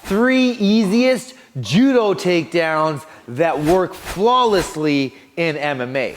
3 easiest judo takedowns that work flawlessly in MMA.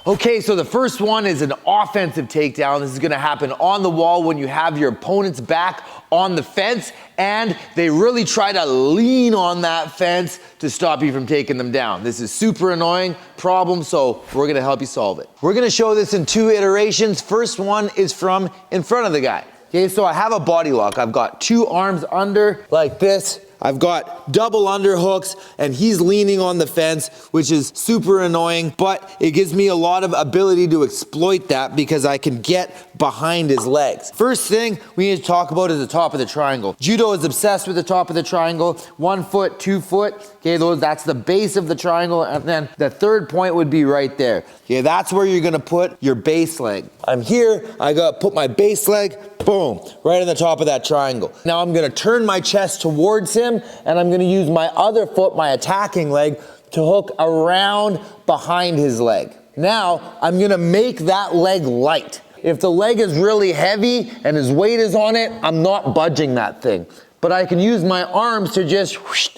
Okay, so the first one is an offensive takedown. This is gonna happen on the wall when you have your opponent's back on the fence and they really try to lean on that fence to stop you from taking them down. This is super annoying problem, so we're gonna help you solve it. We're gonna show this in 2 iterations. First one is from in front of the guy. Okay, so I have a body lock. I've got 2 arms under like this. I've got double underhooks and he's leaning on the fence, which is super annoying, but it gives me a lot of ability to exploit that because I can get behind his legs. First thing we need to talk about is the top of the triangle. Judo is obsessed with the top of the triangle, 1 foot, 2 foot. Okay, that's the base of the triangle, and then the third point would be right there. Okay, that's where you're gonna put your base leg. I'm here, I gotta put my base leg, boom, right on the top of that triangle. Now I'm gonna turn my chest towards him and I'm gonna use my other foot, my attacking leg, to hook around behind his leg. Now I'm gonna make that leg light. If the leg is really heavy and his weight is on it, I'm not budging that thing. But I can use my arms to just whoosh,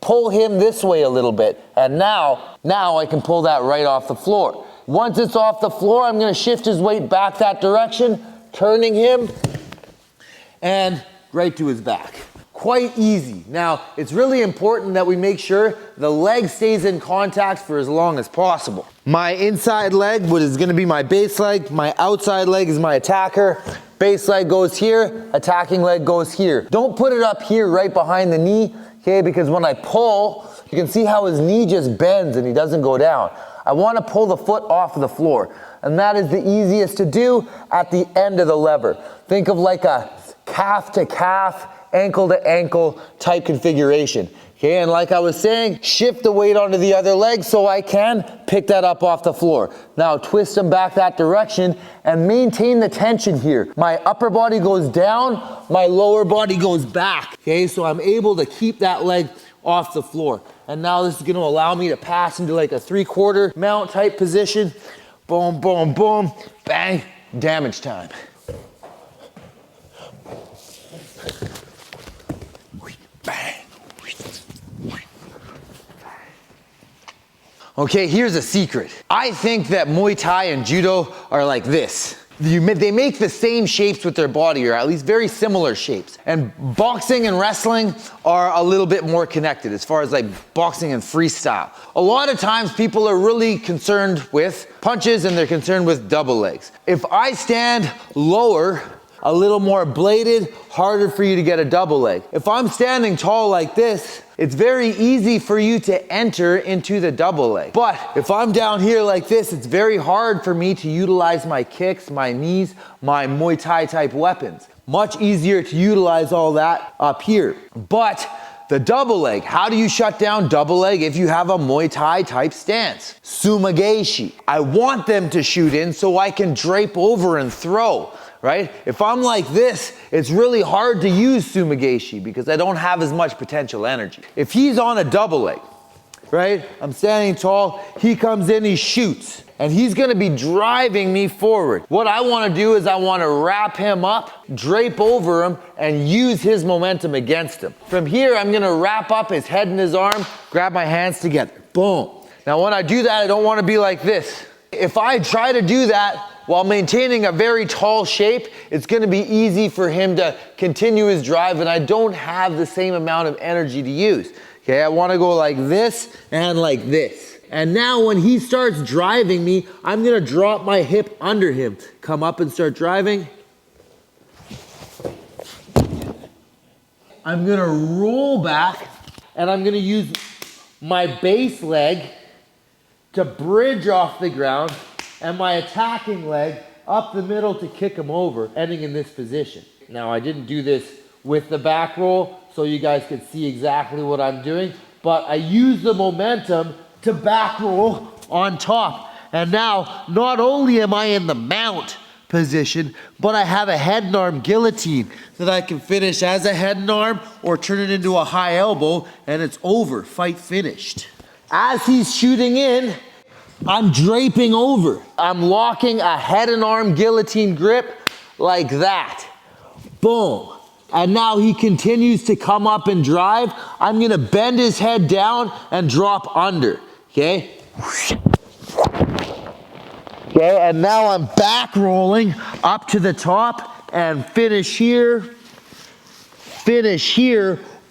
pull him this way a little bit. And now I can pull that right off the floor. Once it's off the floor, I'm gonna shift his weight back that direction, turning him and right to his back. Quite easy. Now, it's really important that we make sure the leg stays in contact for as long as possible. My inside leg, what is gonna be my base leg, my outside leg is my attacker. Base leg goes here, attacking leg goes here. Don't put it up here right behind the knee, okay, because when I pull, you can see how his knee just bends and he doesn't go down. I wanna pull the foot off of the floor, and that is the easiest to do at the end of the lever. Think of like a calf to calf, ankle to ankle type configuration. Okay, and like I was saying, shift the weight onto the other leg so I can pick that up off the floor. Now twist them back that direction and maintain the tension here. My upper body goes down, my lower body goes back. Okay, so I'm able to keep that leg off the floor. And now this is gonna allow me to pass into like a 3/4 mount type position. Boom, boom, boom, bang, damage time. Okay, here's a secret. I think that Muay Thai and Judo are like this. They make the same shapes with their body, or at least very similar shapes. And boxing and wrestling are a little bit more connected as far as like boxing and freestyle. A lot of times people are really concerned with punches and they're concerned with double legs. If I stand lower, a little more bladed, harder for you to get a double leg. If I'm standing tall like this, it's very easy for you to enter into the double leg. But if I'm down here like this, it's very hard for me to utilize my kicks, my knees, my Muay Thai type weapons. Much easier to utilize all that up here. But the double leg, how do you shut down double leg if you have a Muay Thai type stance? Sumageshi. I want them to shoot in so I can drape over and throw. Right? If I'm like this, it's really hard to use Sumageshi because I don't have as much potential energy. If he's on a double leg, right? I'm standing tall, he comes in, he shoots, and he's gonna be driving me forward. What I wanna do is I wanna wrap him up, drape over him, and use his momentum against him. From here, I'm gonna wrap up his head and his arm, grab my hands together, boom. Now when I do that, I don't wanna be like this. If I try to do that, while maintaining a very tall shape, it's gonna be easy for him to continue his drive and I don't have the same amount of energy to use. Okay, I wanna go like this and like this. And now when he starts driving me, I'm gonna drop my hip under him, come up and start driving. I'm gonna roll back and I'm gonna use my base leg to bridge off the ground and my attacking leg up the middle to kick him over, ending in this position. Now I didn't do this with the back roll so you guys could see exactly what I'm doing, but I use the momentum to back roll on top. And now, not only am I in the mount position, but I have a head and arm guillotine that I can finish as a head and arm or turn it into a high elbow and it's over, fight finished. As he's shooting in, I'm draping over. I'm locking a head and arm guillotine grip like that. Boom. and now he continues to come up and drive. I'm gonna bend his head down and drop under, okay? Okay, and now I'm back rolling up to the top and finish here,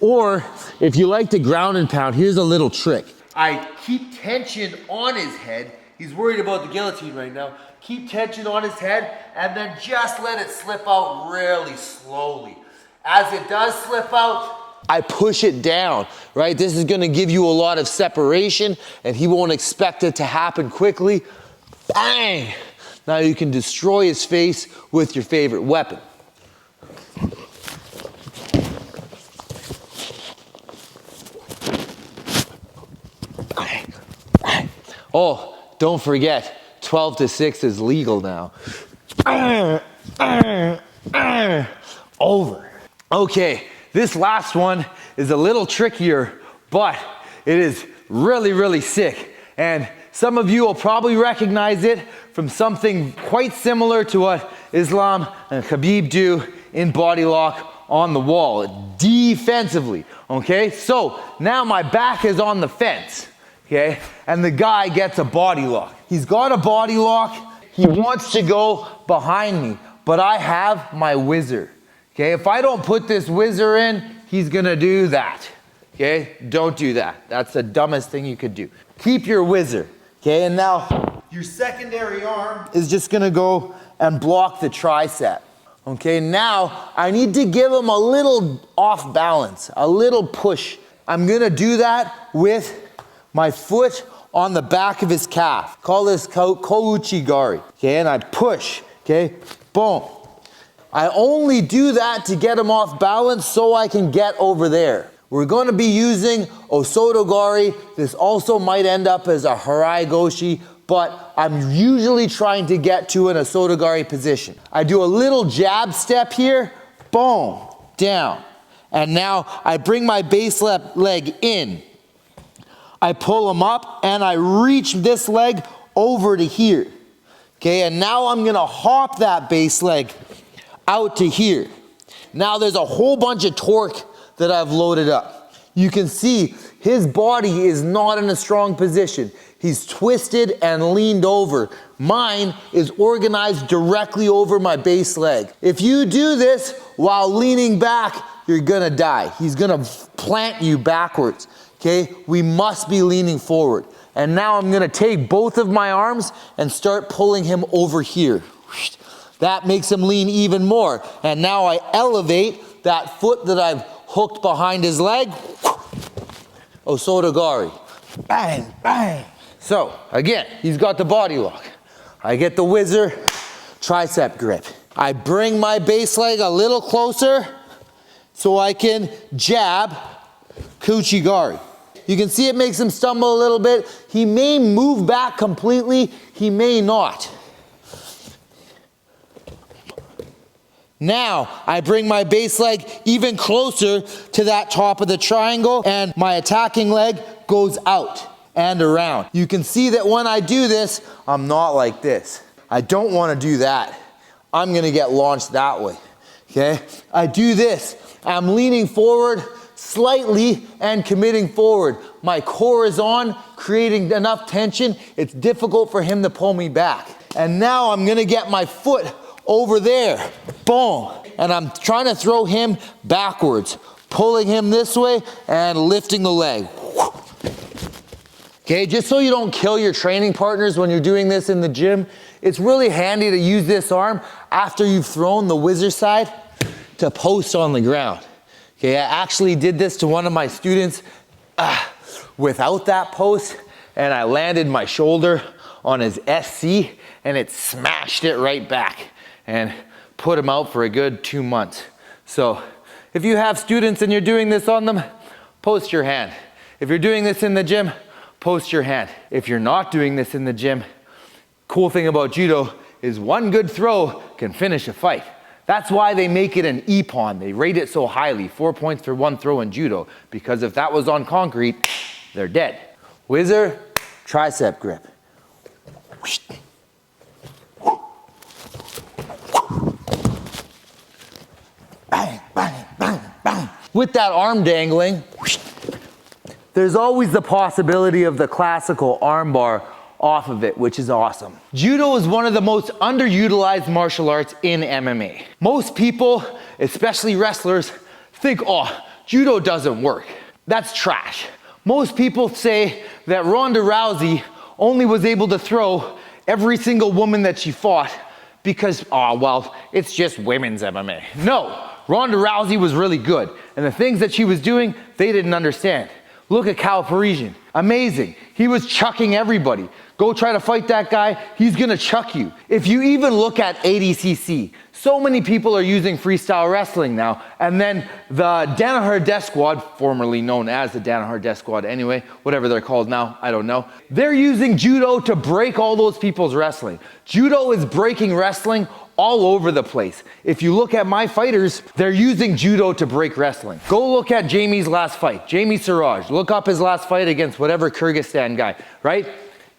or if you like to ground and pound, here's a little trick. I keep tension on his head. He's worried about the guillotine right now. Keep tension on his head and then just let it slip out really slowly. As it does slip out, I push it down, right? This is gonna give you a lot of separation and he won't expect it to happen quickly. Bang! Now you can destroy his face with your favorite weapon. Oh, don't forget, 12 to 6 is legal now. Over. Okay, this last one is a little trickier, but it is really, really sick. And some of you will probably recognize it from something quite similar to what Islam and Khabib do in body lock on the wall, defensively, okay? So now my back is on the fence, okay? And the guy gets a body lock. He's got a body lock. He wants to go behind me, but I have my whizzer, okay? If I don't put this whizzer in, he's gonna do that, okay? Don't do that. That's the dumbest thing you could do. Keep your whizzer, okay? And now your secondary arm is just gonna go and block the tricep, okay? Now I need to give him a little off balance, a little push. I'm gonna do that with my foot on the back of his calf. Call this kouchigari, okay? And I push, okay? Boom. I only do that to get him off balance so I can get over there. We're going to be using osotogari. This also might end up as a harai goshi, but I'm usually trying to get to an osotogari position. I do a little jab step here, boom, down. And now I bring my base leg in. I pull him up and I reach this leg over to here. Okay, and now I'm gonna hop that base leg out to here. Now there's a whole bunch of torque that I've loaded up. You can see his body is not in a strong position. He's twisted and leaned over. Mine is organized directly over my base leg. If you do this while leaning back, you're gonna die. He's gonna plant you backwards. Okay, we must be leaning forward. And now I'm gonna take both of my arms and start pulling him over here. That makes him lean even more. And now I elevate that foot that I've hooked behind his leg. Osotogari. Bang, bang. So again, he's got the body lock. I get the whizzer, tricep grip. I bring my base leg a little closer so I can jab kouchigari. You can see it makes him stumble a little bit. He may move back completely, he may not. Now, I bring my base leg even closer to that top of the triangle and my attacking leg goes out and around. You can see that when I do this, I'm not like this. I don't want to do that. I'm gonna get launched that way, okay? I do this, I'm leaning forward slightly and committing forward. My core is on, creating enough tension, it's difficult for him to pull me back. And now I'm gonna get my foot over there, boom. And I'm trying to throw him backwards, pulling him this way and lifting the leg. Okay, just so you don't kill your training partners when you're doing this in the gym, it's really handy to use this arm after you've thrown the whizzer side to post on the ground. Okay, I actually did this to one of my students without that post, and I landed my shoulder on his SC and it smashed it right back and put him out for a good 2 months. So if you have students and you're doing this on them, post your hand. If you're doing this in the gym, post your hand. If you're not doing this in the gym, cool thing about judo is one good throw can finish a fight. That's why they make it an ippon. They rate it so highly, 4 points for one throw in judo, because if that was on concrete, they're dead. Whizzer, tricep grip. Bang, bang, with that arm dangling, there's always the possibility of the classical arm bar off of it, which is awesome. Judo is one of the most underutilized martial arts in MMA. Most people, especially wrestlers, think, oh, Judo doesn't work. That's trash. Most people say that Ronda Rousey only was able to throw every single woman that she fought because, oh, well, it's just women's MMA. No, Ronda Rousey was really good. And the things that she was doing, they didn't understand. Look at Cal Parisian. Amazing. He was chucking everybody. Go try to fight that guy, he's gonna chuck you. If you even look at ADCC, so many people are using freestyle wrestling now, and then the Danaher Death Squad, formerly known as the Danaher Death Squad anyway, whatever they're called now, I don't know. They're using Judo to break all those people's wrestling. Judo is breaking wrestling all over the place. If you look at my fighters, they're using Judo to break wrestling. Go look at Jamie's last fight, Jamie Siraj. Look up his last fight against whatever Kyrgyzstan guy, right?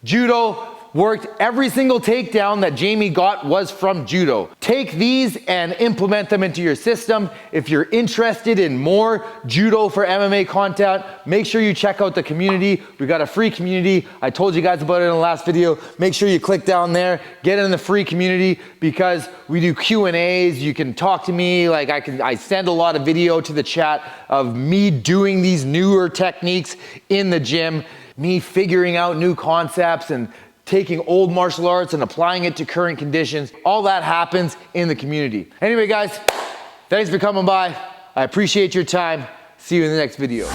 Judo worked. Every single takedown that Jamie got was from Judo. Take these and implement them into your system. If you're interested in more Judo for MMA content, make sure you check out the community. We got a free community. I told you guys about it in the last video. Make sure you click down there, get in the free community, because we do Q&As. You can talk to me. Like I send a lot of video to the chat of me doing these newer techniques in the gym, me figuring out new concepts and taking old martial arts and applying it to current conditions. All that happens in the community. Anyway, guys, thanks for coming by. I appreciate your time. See you in the next video.